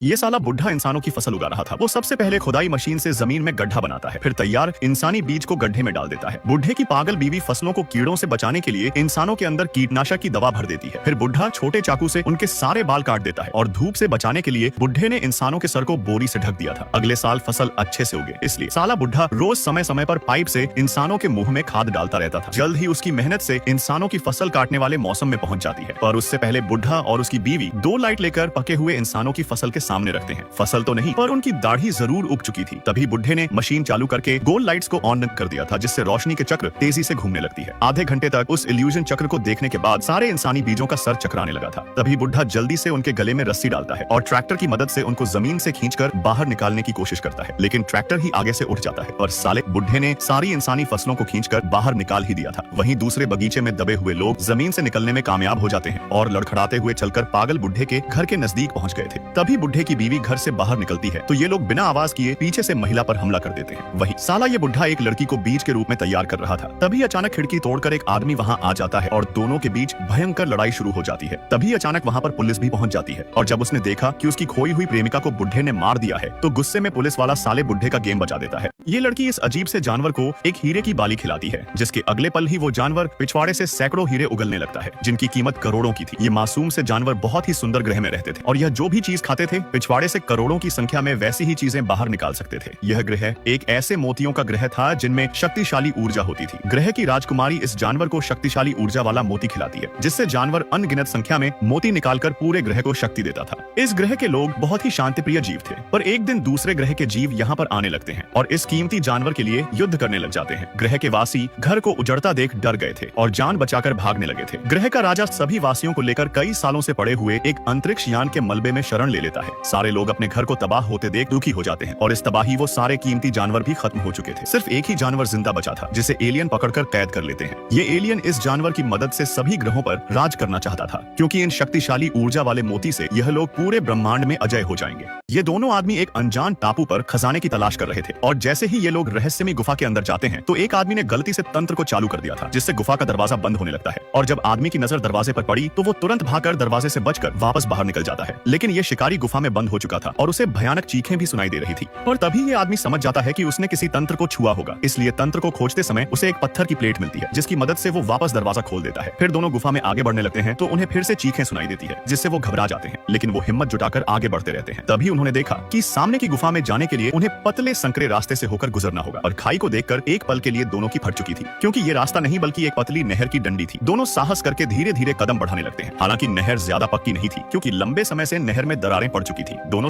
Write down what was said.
ये साला बुढ़ा इंसानों की फसल उगा रहा था। वो सबसे पहले खुदाई मशीन से जमीन में गड्ढा बनाता है, फिर तैयार इंसानी बीज को गड्ढे में डाल देता है। बुढ़े की पागल बीवी फसलों को कीड़ों से बचाने के लिए इंसानों के अंदर कीटनाशक की दवा भर देती है। फिर बुढ़ा छोटे चाकू से उनके सारे बाल काट देता है और धूप से बचाने के लिए बुढ़े ने इंसानों के सर को बोरी से ढक दिया था। अगले साल फसल अच्छे से उगे, इसलिए साला बुढ़ा रोज समय समय पर पाइप से इंसानों के मुंह में खाद डालता रहता था। जल्द ही उसकी मेहनत से इंसानों की फसल काटने वाले मौसम में पहुंच जाती है, पर उससे पहले बुढ़ा और उसकी बीवी 2 लाइट लेकर पके हुए इंसानों की फसल के सामने रखते हैं। फसल तो नहीं, पर उनकी दाढ़ी जरूर उग चुकी थी। तभी बुढ़े ने मशीन चालू करके गोल लाइट्स को ऑन कर दिया था, जिससे रोशनी के चक्र तेजी से घूमने लगती है। आधे घंटे तक उस इल्यूजन चक्र को देखने के बाद सारे इंसानी बीजों का सर चकराने लगा था। तभी बुढ़ा जल्दी से उनके गले में रस्सी डालता है और ट्रैक्टर की मदद से उनको जमीन से खींचकर बाहर निकालने की कोशिश करता है, लेकिन ट्रैक्टर ही आगे से उठ जाता है और साले बुढ़े ने सारी इंसानी फसलों को खींचकर बाहर निकाल ही दिया था। वहीं दूसरे बगीचे में दबे हुए लोग जमीन से निकलने में कामयाब हो जाते हैं और लड़खड़ाते हुए चलकर पागल बुढ़े के घर के नजदीक पहुंच गए थे। तभी बुढ़े की बीवी घर से बाहर निकलती है तो ये लोग बिना आवाज किए पीछे से महिला पर हमला कर देते हैं। वहीं साला ये बुढ़ा एक लड़की को बीज के रूप में तैयार कर रहा था। तभी अचानक खिड़की तोड़कर एक आदमी वहां आ जाता है और दोनों के बीच भयंकर लड़ाई शुरू हो जाती है। तभी अचानक वहां पर पुलिस भी पहुंच जाती है और जब उसने देखा कि उसकी खोई हुई प्रेमिका को बुढ़े ने मार दिया है तो गुस्से में पुलिस वाला साले बुढ़े का गेम बजा देता है। ये लड़की इस अजीब से जानवर को एक हीरे की बाली खिलाती है, जिसके अगले पल ही वो जानवर पिछवाड़े से सैकड़ों हीरे उगलने लगता है, जिनकी कीमत करोड़ों की थी। ये मासूम से जानवर बहुत ही सुंदर ग्रह में रहते थे और यह जो भी चीज खाते थे पिछवाड़े से करोड़ों की संख्या में वैसी ही चीजें बाहर निकाल सकते थे। यह ग्रह एक ऐसे मोतियों का ग्रह था जिनमें शक्तिशाली ऊर्जा होती थी। ग्रह की राजकुमारी इस जानवर को शक्तिशाली ऊर्जा वाला मोती खिलाती है, जिससे जानवर अनगिनत संख्या में मोती निकालकर पूरे ग्रह को शक्ति देता था। इस ग्रह के लोग बहुत ही शांतिप्रिय जीव थे, पर एक दिन दूसरे ग्रह के जीव यहाँ पर आने लगते हैं और इस कीमती जानवर के लिए युद्ध करने लग जाते हैं। ग्रह के वासी घर को उजड़ता देख डर गए थे और जान बचाकर भागने लगे थे। ग्रह का राजा सभी वासियों को लेकर कई सालों से पड़े हुए एक अंतरिक्ष यान के मलबे में शरण ले लेता है। सारे लोग अपने घर को तबाह होते देख दुखी हो जाते हैं और इस तबाही वो सारे कीमती जानवर भी खत्म हो चुके थे। सिर्फ एक ही जानवर जिंदा बचा था, जिसे एलियन पकड़कर कैद कर लेते हैं। ये एलियन इस जानवर की मदद से सभी ग्रहों पर राज करना चाहता था, क्योंकि इन शक्तिशाली ऊर्जा वाले मोती से यह लोग पूरे ब्रह्मांड में अजय हो जाएंगे। ये दोनों आदमी एक अनजान टापू पर खजाने की तलाश कर रहे थे और जैसे ही ये लोग रहस्यमय गुफा के अंदर जाते हैं तो एक आदमी ने गलती से तंत्र को चालू कर दिया था, जिससे गुफा का दरवाजा बंद होने लगता है। और जब आदमी की नजर दरवाजे पर पड़ी तो वो तुरंत भागकर दरवाजे से बचकर वापस बाहर निकल जाता है, लेकिन ये शिकारी गुफा में बंद हो चुका था और उसे भयानक चीखें भी सुनाई दे रही थी। पर तभी ये आदमी समझ जाता है कि उसने किसी तंत्र को छुआ होगा, इसलिए तंत्र को खोजते समय उसे एक पत्थर की प्लेट मिलती है, जिसकी मदद से वो वापस दरवाजा खोल देता है। फिर दोनों गुफा में आगे बढ़ने लगते हैं तो उन्हें फिर से चीखें सुनाई देती है, जिससे वो घबरा जाते हैं, लेकिन वो हिम्मत जुटाकर आगे बढ़ते रहते हैं। तभी उन्होंने देखा कि सामने की गुफा में जाने के लिए उन्हें पतले संकरे रास्ते से होकर गुजरना होगा और खाई को देखकर एक पल के लिए दोनों की फट चुकी थी, क्योंकि ये रास्ता नहीं बल्कि एक पतली नहर की डंडी थी। दोनों साहस करके धीरे धीरे कदम बढ़ाने लगते हैं। हालांकि नहर ज्यादा पक्की नहीं थी, क्योंकि लंबे समय से नहर में दरारें पड़ चुकी थी। दोनों